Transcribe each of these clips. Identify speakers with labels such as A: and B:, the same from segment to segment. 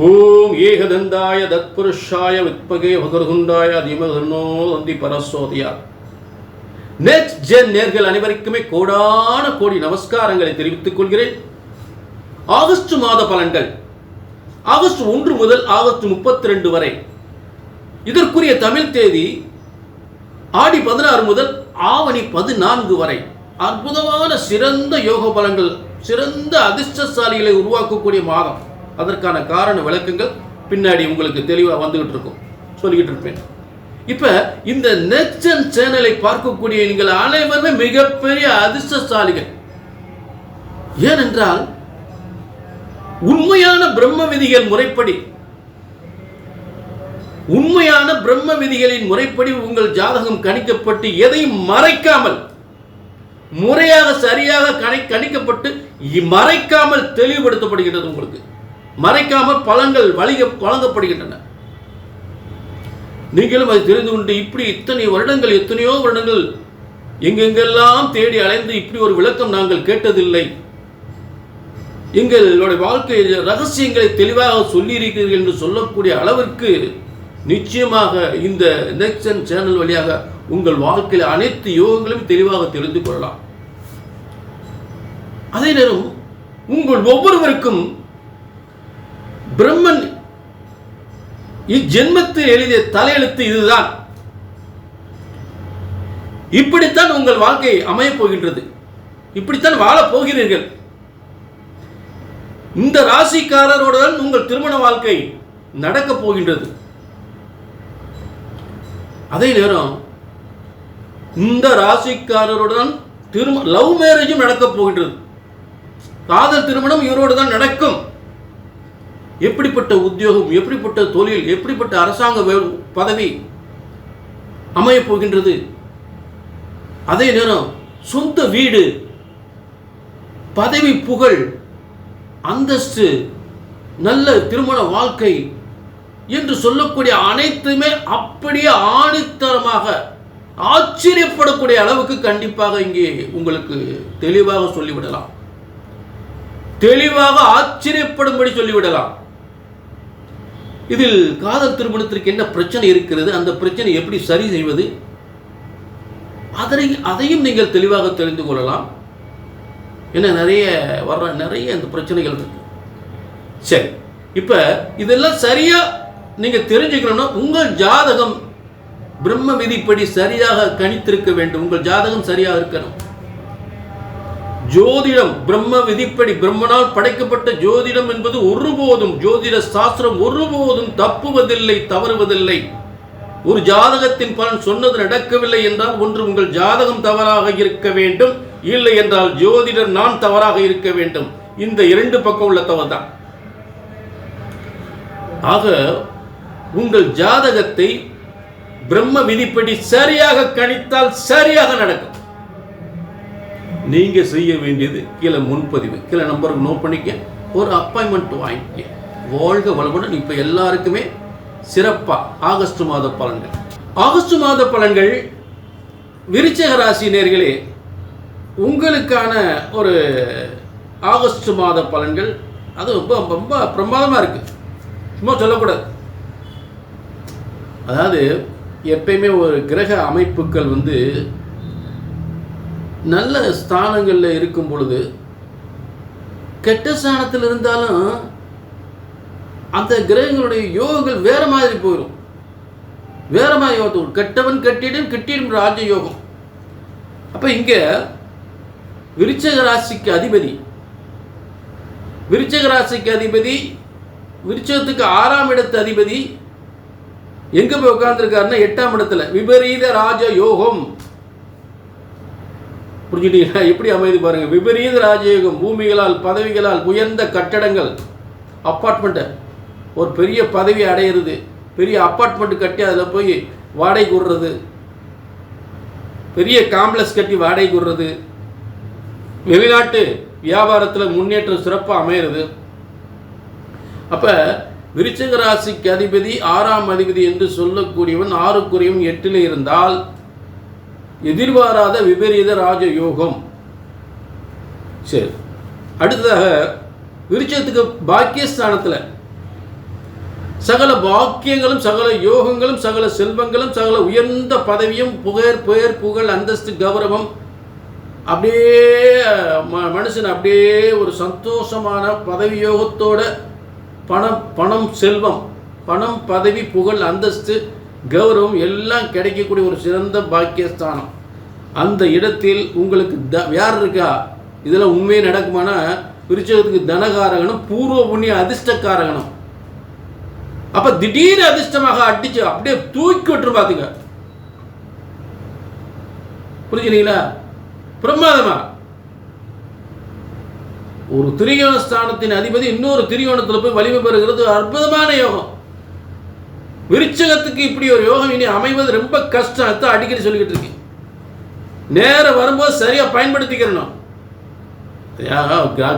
A: ஓம் ஏகதந்தாய தத்புருஷாய வித்மகே வகர்குண்டாய அதிமகர்ணோ தந்தி பரசோதியா. Next gen நேர்கள் அனைவருக்குமே கோடான கோடி நமஸ்காரங்களை தெரிவித்துக் கொள்கிறேன். ஆகஸ்ட் மாத பலன்கள் ஆகஸ்ட் 1 முதல் ஆகஸ்ட் 32 வரை. இதற்குரிய தமிழ் தேதி ஆடி 16 முதல் ஆவணி 14 வரை. அற்புதமான சிறந்த யோக பலன்கள், சிறந்த அதிர்ஷ்டசாலிகளை உருவாக்கக்கூடிய மாதம். அதற்கான காரண விளக்கங்கள் பின்னாடி உங்களுக்கு தெளிவாக வந்துகிட்டு இருக்கும், சொல்லிக்கிட்டு இருப்பேன். இப்ப இந்த நெக்ஸ்ட் ஜென் சேனலை பார்க்கக்கூடிய நீங்கள் அனைவருமே மிகப்பெரிய அதிர்ஷ்டசாலிகள். ஏனென்றால் உண்மையான பிரம்ம விதிகள் முறைப்படி, உண்மையான பிரம்ம விதிகளின் முறைப்படி உங்கள் ஜாதகம் கணிக்கப்பட்டு எதையும் மறைக்காமல் முறையாக சரியாக கணிக்கப்பட்டு மறைக்காமல் தெளிவுபடுத்தப்படுகிறது. உங்களுக்கு மறைக்காமல் பலன்கள் வழங்கப்படுகின்றன. நீங்களும் அதை தெரிந்து கொண்டு இப்படி எத்தனையோ வருடங்கள் எங்கெங்கெல்லாம் தேடி அலைந்து இப்படி ஒரு விளக்கம் நாங்கள் கேட்டதில்லை, எங்களுடைய வாழ்க்கை ரகசியங்களை தெளிவாக சொல்லியிருக்கிறீர்கள் என்று சொல்லக்கூடிய அளவிற்கு நிச்சயமாக இந்த நெக்ஸ்ட் ஜென் சேனல் வழியாக உங்கள் வாழ்க்கையில் அனைத்து யோகங்களையும் தெளிவாக தெரிந்து கொள்ளலாம். அதே நேரம் உங்கள் ஒவ்வொருவருக்கும் பிரம்மன் இஜென்மத்தில் எழுதிய தலையெழுத்து இதுதான். இப்படித்தான் உங்கள் வாழ்க்கை அமையப் போகின்றது, இப்படித்தான் வாழப் போகிறீர்கள். இந்த ராசிக்காரருடன் உங்கள் திருமண வாழ்க்கை நடக்கப் போகின்றது. அதே நேரம் இந்த ராசிக்காரருடன் லவ் மேரேஜும் நடக்கப் போகின்றது. காதல் திருமணம் இவரோடு தான் நடக்கும். எப்படிப்பட்ட உத்தியோகம், எப்படிப்பட்ட தொழில், எப்படிப்பட்ட அரசாங்க பதவி அமையப் போகின்றது. அதே நேரம் சொந்த வீடு, பதவி, புகழ், அந்தஸ்து, நல்ல திருமண வாழ்க்கை என்று சொல்லக்கூடிய அனைத்துமே அப்படியே ஆணித்தரமாக ஆச்சரியப்படக்கூடிய அளவுக்கு கண்டிப்பாக இங்கே உங்களுக்கு தெளிவாக சொல்லிவிடலாம், தெளிவாக ஆச்சரியப்படும்படி சொல்லிவிடலாம். இதில் காதல் திருமணத்திற்கு என்ன பிரச்சனை இருக்கிறது, அந்த பிரச்சனை எப்படி சரி செய்வது, அதையும் நீங்கள் தெளிவாக தெரிந்து கொள்ளலாம். ஏன்னா நிறைய இந்த பிரச்சனைகள் இருக்கு. சரி, இப்ப இதெல்லாம் சரியா நீங்க தெரிஞ்சுக்கணும்னா உங்கள் ஜாதகம் பிரம்ம விதிப்படி சரியாக கணித்திருக்க வேண்டும். உங்கள் ஜாதகம் சரியாக இருக்கணும். ஜோதிடம் பிரம்ம விதிப்படி, பிரம்மனால் படைக்கப்பட்ட ஜோதிடம் என்பது ஒருபோதும், ஜோதிட சாஸ்திரம் ஒருபோதும் தப்புவதில்லை, தவறுவதில்லை. ஒரு ஜாதகத்தின் பலன் சொன்னது நடக்கவில்லை என்றால் ஒன்று உங்கள் ஜாதகம் தவறாக இருக்க வேண்டும், இல்லை என்றால் ஜோதிடர் நான் தவறாக இருக்க வேண்டும். இந்த இரண்டு பக்கம் உள்ள தவறு தான். ஆக உங்கள் ஜாதகத்தை பிரம்ம விதிப்படி சரியாக கணித்தால் சரியாக நடக்கும். நீங்க செய்ய வேண்டியது கீழே முன்பதிவு, கீழே நம்பருக்கு நோட் பண்ணிக்க, ஒரு அப்பாயின்மெண்ட் வாங்கிக்க. வாழ்க வளமுடன். இப்ப எல்லாருக்குமே சிறப்பா ஆகஸ்ட் மாத பலன்கள். ஆகஸ்ட் மாத பலன்கள் விருச்சிக ராசி நேயர்களே, உங்களுக்கான ஒரு ஆகஸ்ட் மாத பலன்கள் அது ரொம்ப ரொம்ப பிரமாதமா இருக்கு, சும்மா சொல்லக்கூடாது. அதாவது எப்பயுமே ஒரு கிரக அமைப்புகள் நல்ல ஸ்தானங்களில் இருக்கும் பொழுது கெட்ட ஸ்தானத்தில் இருந்தாலும் அந்த கிரகங்களுடைய யோகங்கள் வேற மாதிரி போயிடும், வேற மாதிரி யோகம். கெட்டவன் கெட்டிடும் ராஜ யோகம். அப்ப இங்க விருச்சிக ராசிக்கு அதிபதி, விருச்சிகத்துக்கு 6ஆம் இடத்து அதிபதி எங்க போய் உட்கார்ந்துருக்காருன்னா 8ஆம் இடத்துல. விபரீத ராஜ யோகம். புரிஞ்சுட்டீங்களா? எப்படி அமைதி பாருங்க. விபரீத ராஜயோகம். பூமிகளால், பதவிகளால், உயர்ந்த கட்டடங்கள், அப்பார்ட்மெண்ட், ஒரு பெரிய பதவி அடையிறது, பெரிய அப்பார்ட்மெண்ட் கட்டி அதில் போய் வாடகை விடுறது, பெரிய காம்ப்ளெக்ஸ் கட்டி வாடகை விடுறது, வெளிநாட்டு வியாபாரத்தில் முன்னேற்றம் சிறப்பாக அமையிறது. அப்ப விருச்சிக ராசிக்கு அதிபதி 6ஆம் அதிபதி என்று சொல்லக்கூடியவன் 6க்குரியவன் 8ல் இருந்தால் எதிர்பாராத விபரீத ராஜ யோகம். சரி, அடுத்ததாக விருச்சிகத்துக்கு பாக்கியஸ்தானத்தில் சகல பாக்கியங்களும், சகல யோகங்களும், சகல செல்வங்களும், சகல உயர்ந்த பதவியும், புகழ், அந்தஸ்து, கௌரவம், அப்படியே மனுஷன் அப்படியே ஒரு சந்தோஷமான பதவி யோகத்தோட பணம் செல்வம், பணம், பதவி, புகழ், அந்தஸ்து, கௌரவம் எல்லாம் கிடைக்கக்கூடிய ஒரு சிறந்த பாக்கியஸ்தானம். அந்த இடத்தில் உங்களுக்கு யார் இருக்கா? இதெல்லாம் உண்மையே நடக்குமானா, விருச்சிகத்துக்கு தனகாரகனும் பூர்வ புண்ணிய அதிர்ஷ்டக்காரகனும். அப்ப திடீர் அதிர்ஷ்டமாக அடிச்சு அப்படியே தூக்கி விட்டு பாத்துங்க. புரிஞ்சுங்களா? பிரமாதமா ஒரு திரிகோண ஸ்தானத்தின் அதிபதி இன்னொரு திரிகோணத்தில் போய் வலிமை பெறுகிறது. அற்புதமான யோகம். விருச்சிகத்துக்கு இப்படி ஒரு யோகம் இனி அமைவது ரொம்ப கஷ்டம். அதான் அடிக்கடி சொல்லிக்கிட்டு இருக்கு. நேரம் வரும்போது சரியா பயன்படுத்திக்கிறணும்.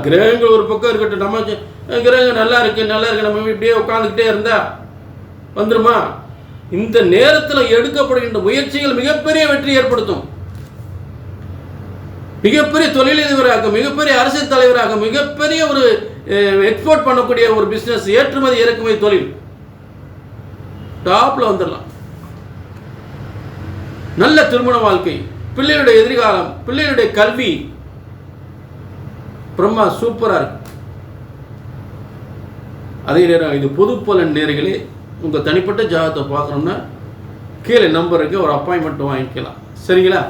A: கிரகங்கள் ஒரு பக்கம் இருக்கட்டும், நம்ம கிரகம் நல்லா இருக்கு நம்ம இப்படியே உட்காந்துக்கிட்டே இருந்தா வந்துருமா? இந்த நேரத்தில் எடுக்கப்படுகின்ற முயற்சிகள் மிகப்பெரிய வெற்றி ஏற்படுத்தும். மிகப்பெரிய தொழிலதிபராக, மிகப்பெரிய அரசியல் தலைவராக, மிகப்பெரிய ஒரு எக்ஸ்போர்ட் பண்ணக்கூடிய ஒரு பிசினஸ், ஏற்றுமதி இறக்குமதி தொழில் டாப்ல வந்துடலாம். நல்ல திருமண வாழ்க்கை, பிள்ளைகளுடைய எதிர்காலம், பிள்ளைகளுடைய கல்வி பிரம்மா சூப்பரா இருக்கு. அதே நேரம் இது பொது பலன் நேர்களே. உங்க தனிப்பட்ட ஜாதகத்தை பார்க்கணும்னா கீழே நம்பருக்கு ஒரு அப்பாயின்மெண்ட் வாங்கிக்கலாம். சரிங்களா?